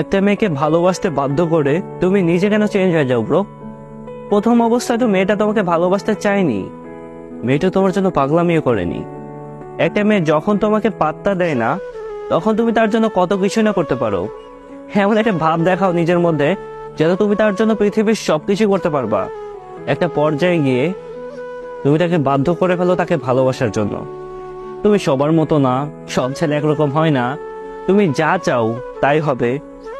একটা মেয়েকে ভালোবাসতে বাধ্য করে তুমি নিজে কেন চেঞ্জ হয়ে যাও ব্রো? প্রথম অবস্থায় তো মেয়েটা তোমাকে ভালোবাসতে চায়নি, মেয়েটা তোমার জন্য পাগলামিও করেনি। একটা মেয়ে যখন তোমাকে পাত্তা দেয় না, তখন তুমি তার জন্য কত কিছু না করতে পারো। এমন একটা ভাব দেখাও নিজের মধ্যে যেন তুমি তার জন্য পৃথিবীর সবকিছু করতে পারবা। একটা পর্যায়ে গিয়ে তুমি তাকে বাধ্য করে ফেলো তাকে ভালোবাসার জন্য। তুমি সবার মতো না, সব ছেলে একরকম হয় না। তুমি যা চাও তাই হবে।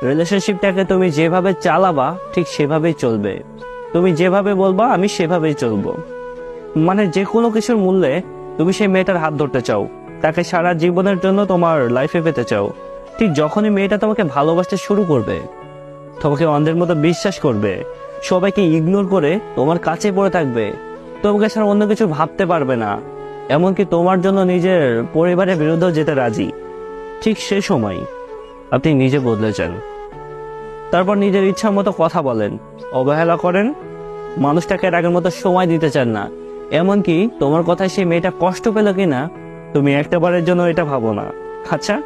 রিলেশনশিপটাকে তুমি যেভাবে চালাবা ঠিক সেভাবেই চলবে। তুমি যেভাবে বলবা আমি সেভাবেই চলবো। মানে যে কোনো কিছুর মূল্যে তুমি সেই মেয়েটার হাত ধরতে চাও, তাকে সারা জীবনের জন্য তোমার লাইফে পেতে চাও। ঠিক যখনই মেয়েটা তোমাকে ভালোবাসতে শুরু করবে, তোমাকে অন্ধের মতো বিশ্বাস করবে, সবাইকে ইগনোর করে তোমার কাছে পড়ে থাকবে, তোমাকে ছাড়া অন্য কিছু ভাবতে পারবে না, এমনকি তোমার জন্য নিজের পরিবারের বিরুদ্ধেও যেতে রাজি, ঠিক সে সময় আপনি নিজে বদলে যান। তারপর নিজের ইচ্ছা মতো কথা বলেন, অবহেলা করেন, মানুষটাকে আর আগের মতো সময় দিতে চান না। এমনকি তোমার কথায় সেই মেয়েটা কষ্ট পেল কিনা তুমি একটাবারের জন্য এটা ভাবো না। আচ্ছা,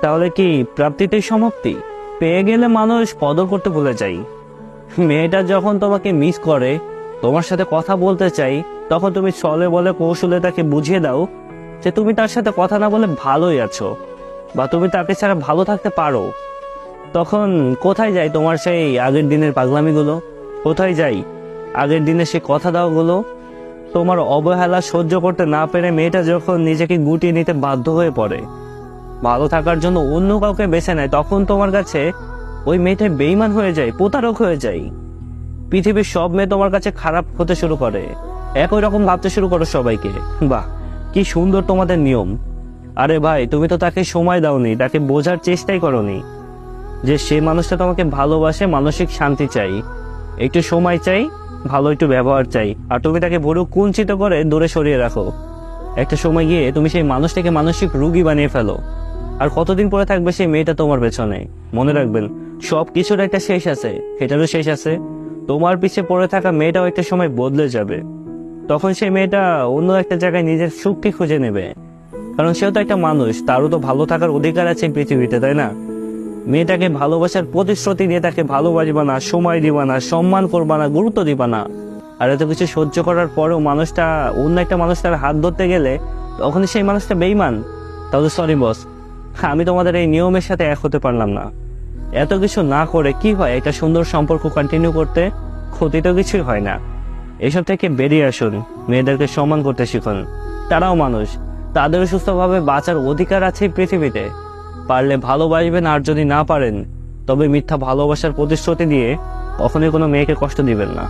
তাহলে কি প্রাপ্তিতেই সমাপ্তি? পেয়ে গেলে মানুষ কদর করতে ভুলে যায়। মেয়েটা যখন তোমাকে মিস করে, তোমার সাথে কথা বলতে চাই, তখন তুমি ছলে বলে কৌশলে তাকে বুঝিয়ে দাও যে তুমি তার সাথে কথা না বলে ভালোই আছো, বা তুমি তাকে ছাড়া ভালো থাকতে পারো। তখন কোথায় যায় তোমার সেই আগের দিনের পাগলামিগুলো? কোথায় যায় আগের দিনের সেই কথা দাওগুলো? তোমার অবহেলা সহ্য করতে না পেরে মেয়েটা যখন নিজেকে গুটিয়ে নিতে বাধ্য হয়ে পড়ে, ভালো থাকার জন্য অন্য কাউকে বেছে নেয়, তখন তোমার কাছে ওই মেয়েটা বেঈমান হয়ে যায়, প্রতারক হয়ে যায়। পৃথিবীর সব মেয়ে তোমার কাছে খারাপ হতে শুরু করে, একই রকম ভাবতে শুরু করো সবাইকে। বাহ, কি সুন্দর তোমাদের নিয়ম। আরে ভাই, তুমি তো তাকে সময় দাওনি, তাকে বোঝার চেষ্টাই করোনি যে সে মানুষটা তোমাকে ভালোবাসে, মানসিক শান্তি চাই, একটু সময় চাই, ভালো একটু ব্যবহার চাই, আর তুমি তাকে ভুরু কুঞ্চিত করে দূরে সরিয়ে রাখো। একটা সময় গিয়ে তুমি সেই মানুষটাকে মানসিক রোগী বানিয়ে ফেলো। আর কতদিন পরে থাকবে সেই মেয়েটা তোমার পেছনে? মনে রাখবেন, সব কিছুর একটা শেষ আছে, এটারও শেষ আছে। তোমার পিছে পড়ে থাকা মেয়েটাও একটা সময় বদলে যাবে। তখন সেই মেয়েটা অন্য একটা জায়গায় নিজের সুখকে খুঁজে নেবে, কারণ সেও তো একটা মানুষ, তারও তো ভালো থাকার অধিকার আছে এই পৃথিবীতে, তাই না? মেয়েটাকে ভালোবাসার প্রতিশ্রুতি দিয়ে তাকে ভালোবাসবা না, সময় দিবা না, সম্মান করবা না, গুরুত্ব দিবা না। আর এত কিছু সহ্য করার পরেও মানুষটা অন্য একটা মানুষ তার হাত ধরতে গেলে তখনই সেই মানুষটা বেঈমান। তাহলে সরি বস, আমি তোমাদের এই নিয়মের সাথে এক হতে পারলাম না। এত কিছু না করে কি হয় একটা সুন্দর সম্পর্ক কন্টিনিউ করতে? ক্ষতি তো কিছুই হয় না। এসব থেকে বেরিয়ে আসুন, মেয়েদেরকে সম্মান করতে শিখুন। তারাও মানুষ, তাদেরও সুস্থভাবে বাঁচার অধিকার আছে এই পৃথিবীতে। পারলে ভালোবাসবেন, আর যদি না পারেন তবে মিথ্যা ভালোবাসার প্রতিশ্রুতি দিয়ে কখনোই কোনো মেয়েকে কষ্ট দিবেন না।